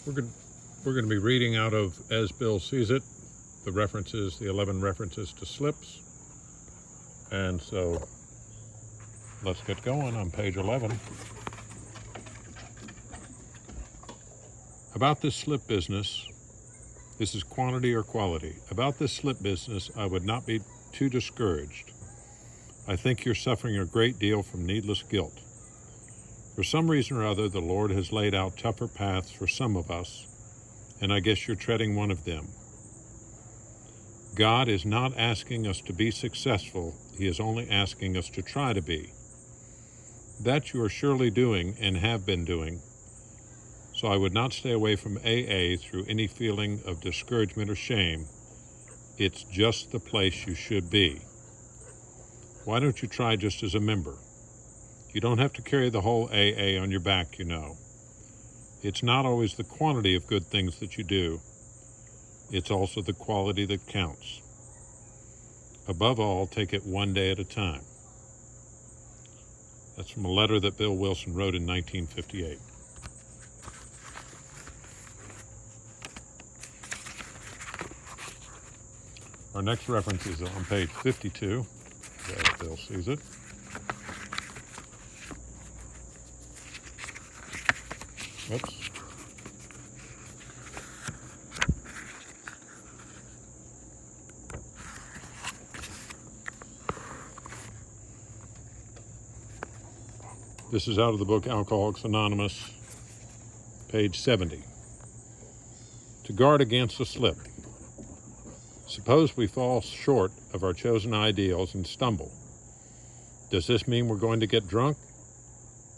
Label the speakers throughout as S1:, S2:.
S1: We're going to be reading out of As Bill Sees It, the 11 references to slips. And so let's get going on page 11. About this slip business, this is quantity or quality. About this slip business, I would not be too discouraged. I think you're suffering a great deal from needless guilt. For some reason or other, the Lord has laid out tougher paths for some of us, and I guess you're treading one of them. God is not asking us to be successful. He is only asking us to try to be. That you are surely doing and have been doing. So I would not stay away from AA through any feeling of discouragement or shame. It's just the place you should be. Why don't you try just as a member? You don't have to carry the whole AA on your back, you know. It's not always the quantity of good things that you do. It's also the quality that counts. Above all, take it one day at a time. That's from a letter that Bill Wilson wrote in 1958. Our next reference is on page 52, as Bill Sees It. Oops. This is out of the book Alcoholics Anonymous, page 70. To guard against a slip. Suppose we fall short of our chosen ideals and stumble. Does this mean we're going to get drunk?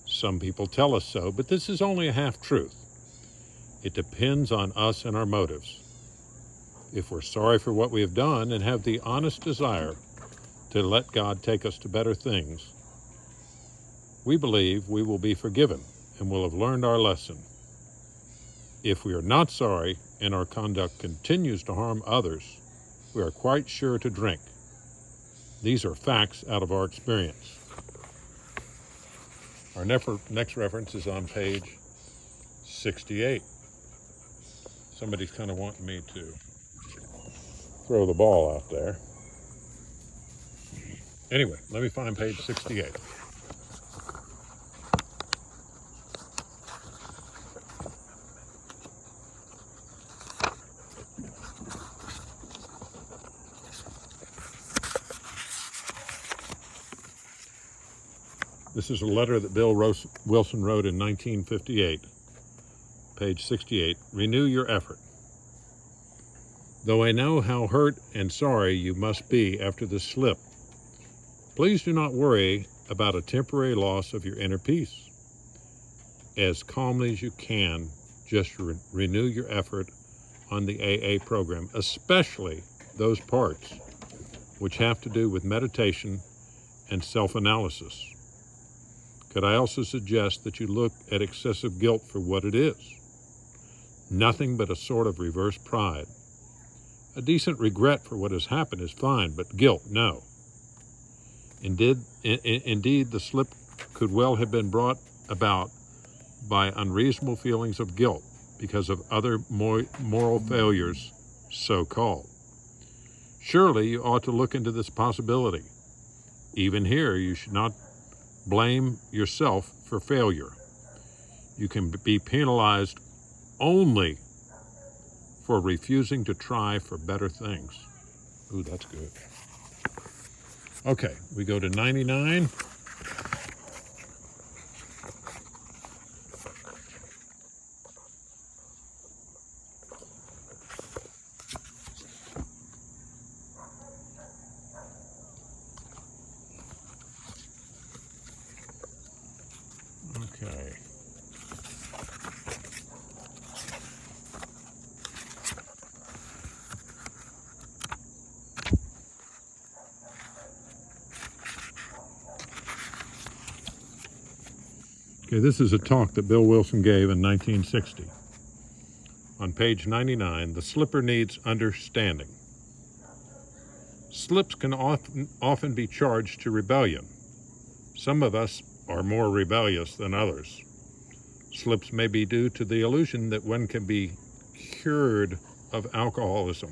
S1: Some people tell us so, but this is only a half-truth. It depends on us and our motives. If we're sorry for what we have done and have the honest desire to let God take us to better things, we believe we will be forgiven and will have learned our lesson. If we are not sorry and our conduct continues to harm others, we are quite sure to drink. These are facts out of our experience. Our next reference is on page 68. Somebody's kind of wanting me to throw the ball out there. Anyway, let me find page 68. This is a letter that Bill Wilson wrote in 1958, page 68. Renew your effort. Though I know how hurt and sorry you must be after this slip, please do not worry about a temporary loss of your inner peace. As calmly as you can, just renew your effort on the AA program, especially those parts which have to do with meditation and self-analysis. Could I also suggest that you look at excessive guilt for what it is? Nothing but a sort of reverse pride. A decent regret for what has happened is fine, but guilt, no. Indeed, the slip could well have been brought about by unreasonable feelings of guilt because of other moral failures, so-called. Surely you ought to look into this possibility. Even here, you should not blame yourself for failure. You can be penalized only for refusing to try for better things. Ooh, that's good. Okay, we go to 99. Okay. Okay, this is a talk that Bill Wilson gave in 1960. On page 99, the slipper needs understanding. Slips can often be charged to rebellion. Some of us are more rebellious than others. Slips may be due to the illusion that one can be cured of alcoholism.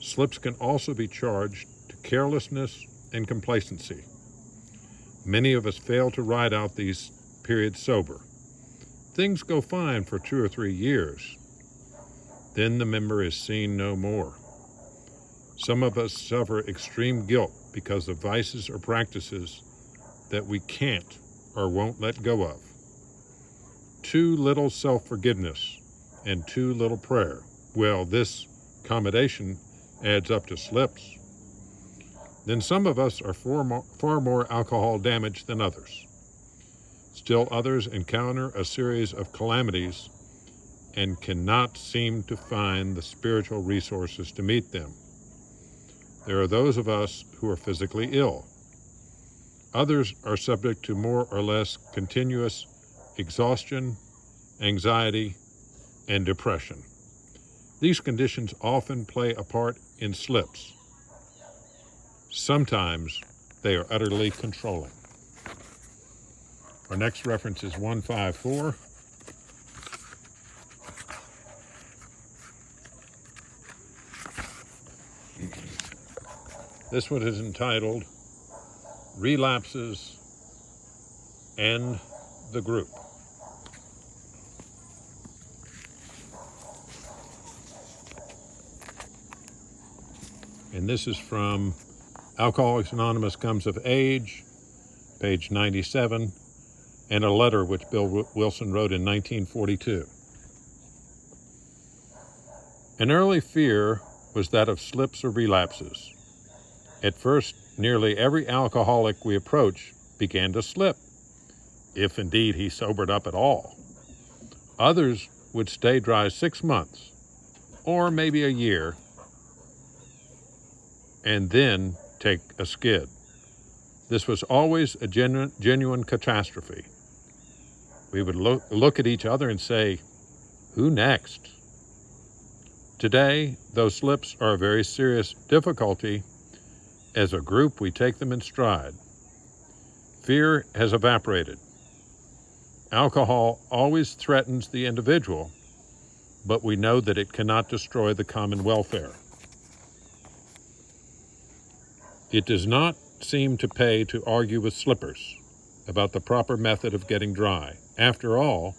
S1: Slips can also be charged to carelessness and complacency. Many of us fail to ride out these periods sober. Things go fine for 2 or 3 years. Then the member is seen no more. Some of us suffer extreme guilt because of vices or practices that we can't or won't let go of. Too little self-forgiveness and too little prayer. Well, this combination adds up to slips. Then some of us are far more alcohol damaged than others. Still others encounter a series of calamities and cannot seem to find the spiritual resources to meet them. There are those of us who are physically ill. Others are subject to more or less continuous exhaustion, anxiety, and depression. These conditions often play a part in slips. Sometimes they are utterly controlling. Our next reference is 154. This one is entitled Relapses and the Group. And this is from Alcoholics Anonymous Comes of Age, page 97, and a letter which Bill Wilson wrote in 1942. An early fear was that of slips or relapses. At first, nearly every alcoholic we approached began to slip, if indeed he sobered up at all. Others would stay dry 6 months, or maybe a year, and then take a skid. This was always a genuine catastrophe. We would look at each other and say, "Who next?" Today, those slips are a very serious difficulty. As a group, we take them in stride. Fear has evaporated. Alcohol always threatens the individual, but we know that it cannot destroy the common welfare. It does not seem to pay to argue with slippers about the proper method of getting dry. After all,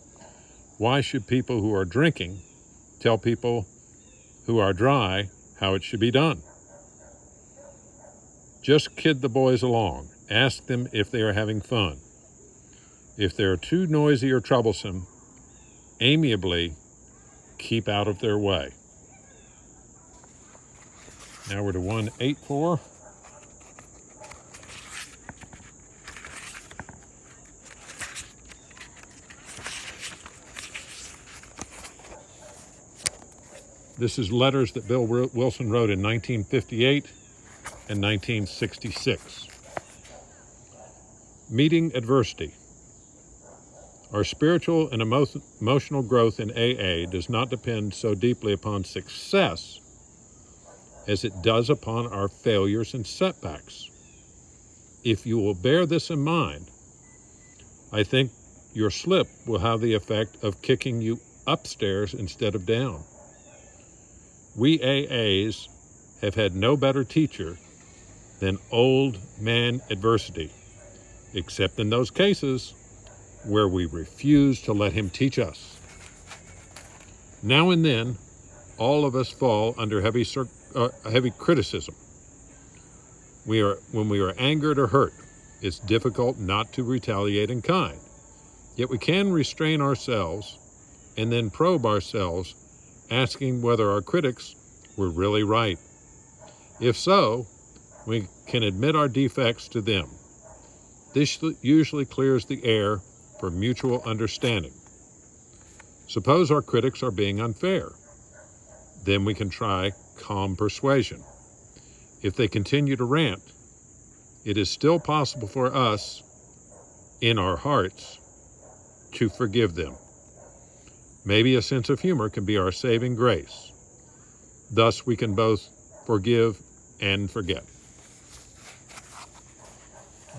S1: why should people who are drinking tell people who are dry how it should be done? Just kid the boys along. Ask them if they are having fun. If they're too noisy or troublesome, amiably keep out of their way. Now we're to 184. This is letters that Bill Wilson wrote in 1958 and 1966. Meeting adversity. Our spiritual and emotional growth in AA does not depend so deeply upon success as it does upon our failures and setbacks. If you will bear this in mind, I think your slip will have the effect of kicking you upstairs instead of down. We AAs have had no better teacher than old man adversity, except in those cases where we refuse to let him teach us. Now and then, all of us fall under heavy criticism. When we are angered or hurt, it's difficult not to retaliate in kind. Yet we can restrain ourselves and then probe ourselves, asking whether our critics were really right. If so, we can admit our defects to them. This usually clears the air for mutual understanding. Suppose our critics are being unfair. Then we can try calm persuasion. If they continue to rant, it is still possible for us, in our hearts, to forgive them. Maybe a sense of humor can be our saving grace. Thus, we can both forgive and forget.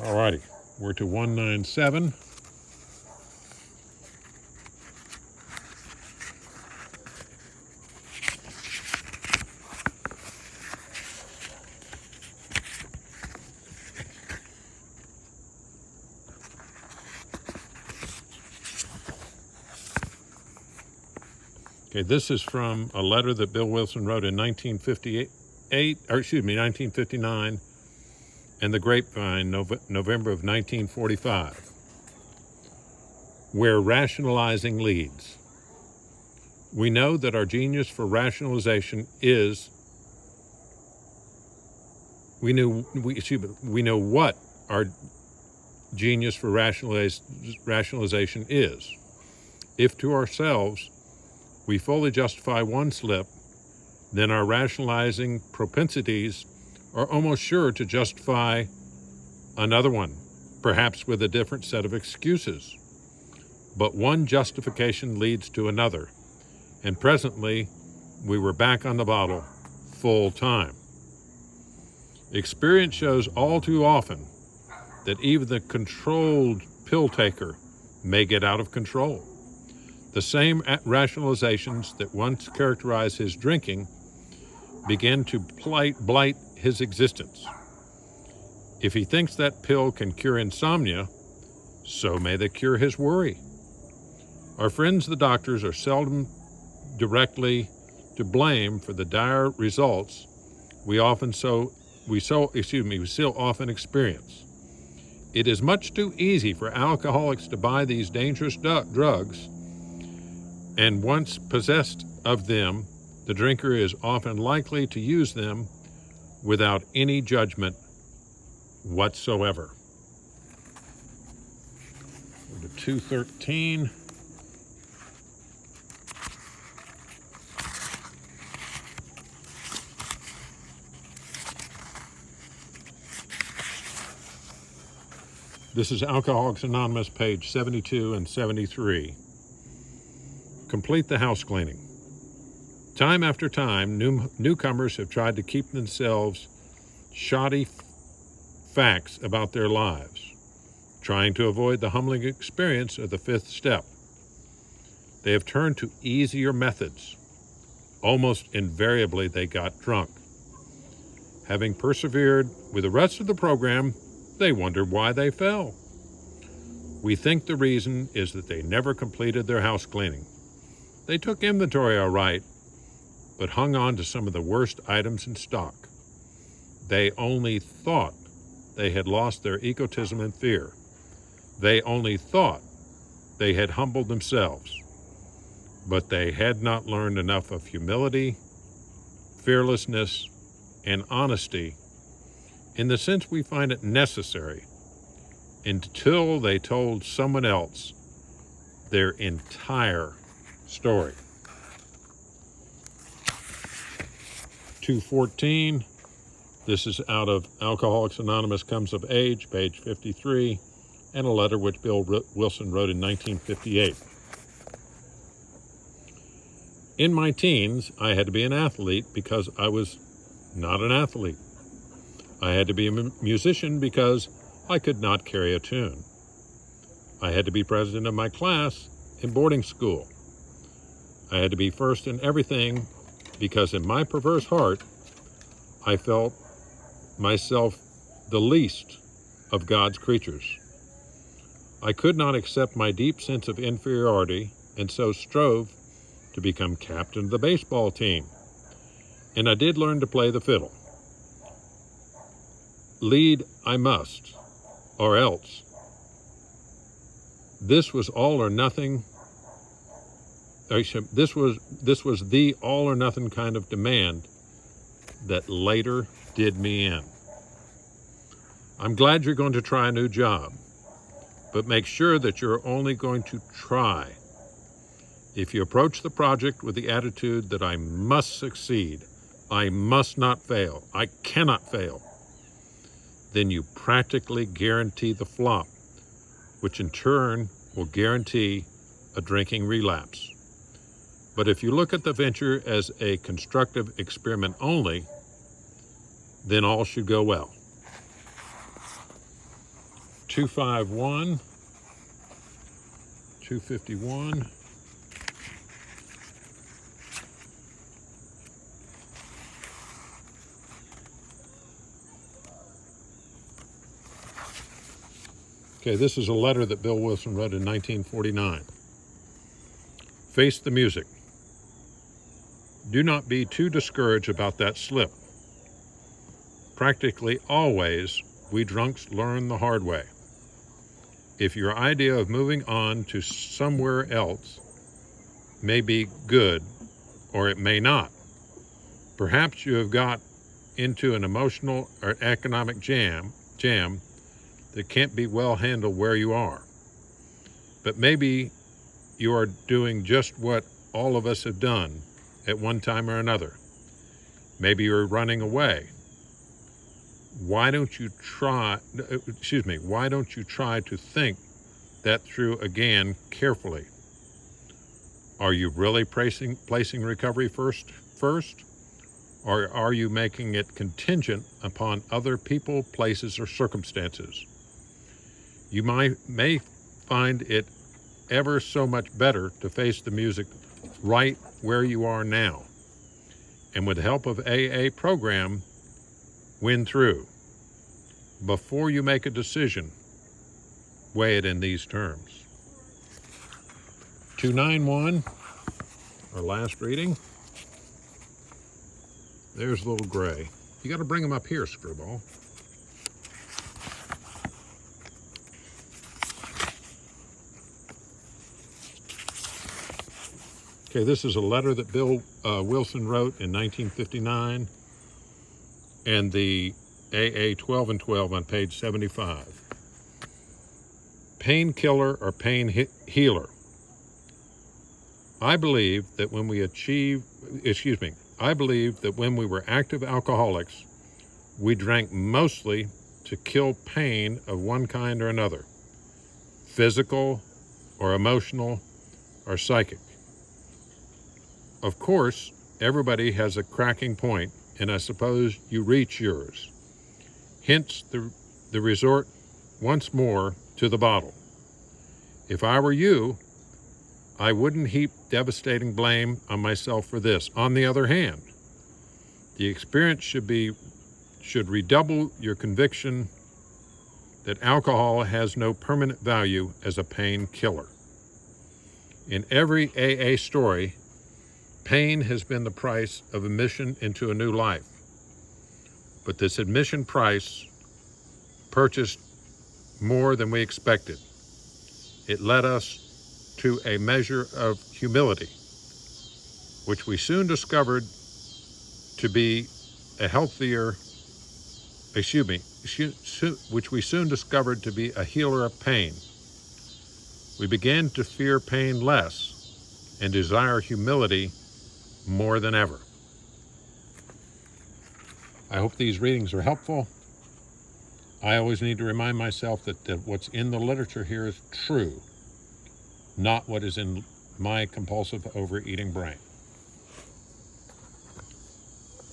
S1: All righty, we're to 197. Okay, this is from a letter that Bill Wilson wrote in 1959, and the Grapevine, November of 1945, where rationalizing leads. We know that our genius for rationalization is, we know what our genius for rationalization is. If to ourselves we fully justify one slip, then our rationalizing propensities are almost sure to justify another one, perhaps with a different set of excuses. But one justification leads to another, and presently we were back on the bottle full time. Experience shows all too often that even the controlled pill taker may get out of control. The same rationalizations that once characterized his drinking begin to blight his existence. If he thinks that pill can cure insomnia, so may they cure his worry. Our friends the doctors are seldom directly to blame for the dire results we still often experience. It is much too easy for alcoholics to buy these dangerous drugs, and once possessed of them, the drinker is often likely to use them without any judgment whatsoever. Go to 213. This is Alcoholics Anonymous, page 72 and 73. Complete the house cleaning. Time after time, newcomers have tried to keep themselves shoddy facts about their lives, trying to avoid the humbling experience of the fifth step. They have turned to easier methods. Almost invariably, they got drunk. Having persevered with the rest of the program, they wonder why they fell. We think the reason is that they never completed their house cleaning. They took inventory all right, but hung on to some of the worst items in stock. They only thought they had lost their egotism and fear. They only thought they had humbled themselves, but they had not learned enough of humility, fearlessness, and honesty in the sense we find it necessary until they told someone else their entire story. 214, this is out of Alcoholics Anonymous Comes of Age, page 53, and a letter which Bill Wilson wrote in 1958. In my teens, I had to be an athlete because I was not an athlete. I had to be a musician because I could not carry a tune. I had to be president of my class in boarding school. I had to be first in everything because in my perverse heart, I felt myself the least of God's creatures. I could not accept my deep sense of inferiority and so strove to become captain of the baseball team. And I did learn to play the fiddle. Lead I must, or else. This was all or nothing. This was the all or nothing kind of demand that later did me in. I'm glad you're going to try a new job, but make sure that you're only going to try. If you approach the project with the attitude that I must succeed, I must not fail, I cannot fail, then you practically guarantee the flop, which in turn will guarantee a drinking relapse. But if you look at the venture as a constructive experiment only, then all should go well. 251, 251. Okay, this is a letter that Bill Wilson wrote in 1949. Face the music. Do not be too discouraged about that slip. Practically always, we drunks learn the hard way. If your idea of moving on to somewhere else may be good, or it may not, perhaps you have got into an emotional or economic jam that can't be well handled where you are. But maybe you are doing just what all of us have done at one time or another. Maybe you're running away. Why don't you try to think that through again carefully? Are you really placing recovery first? Or are you making it contingent upon other people, places, or circumstances? You may find it ever so much better to face the music right where you are now, and with the help of AA program, win through. Before you make a decision, weigh it in these terms. 291, our last reading. There's little Gray. You got to bring him up here, Screwball. Okay, this is a letter that Bill Wilson wrote in 1959, and the AA 12 and 12 on page 75. Painkiller or pain healer. I believe that when we were active alcoholics, we drank mostly to kill pain of one kind or another, physical or emotional or psychic. Of course, everybody has a cracking point, and I suppose you reach yours. Hence the resort once more to the bottle. If I were you, I wouldn't heap devastating blame on myself for this. On the other hand, the experience should redouble your conviction that alcohol has no permanent value as a pain killer. In every AA story, pain has been the price of admission into a new life. But this admission price purchased more than we expected. It led us to a measure of humility, which we soon discovered to be a healer of pain. We began to fear pain less and desire humility more than ever. I hope these readings are helpful. I always need to remind myself that what's in the literature here is true, not what is in my compulsive overeating brain.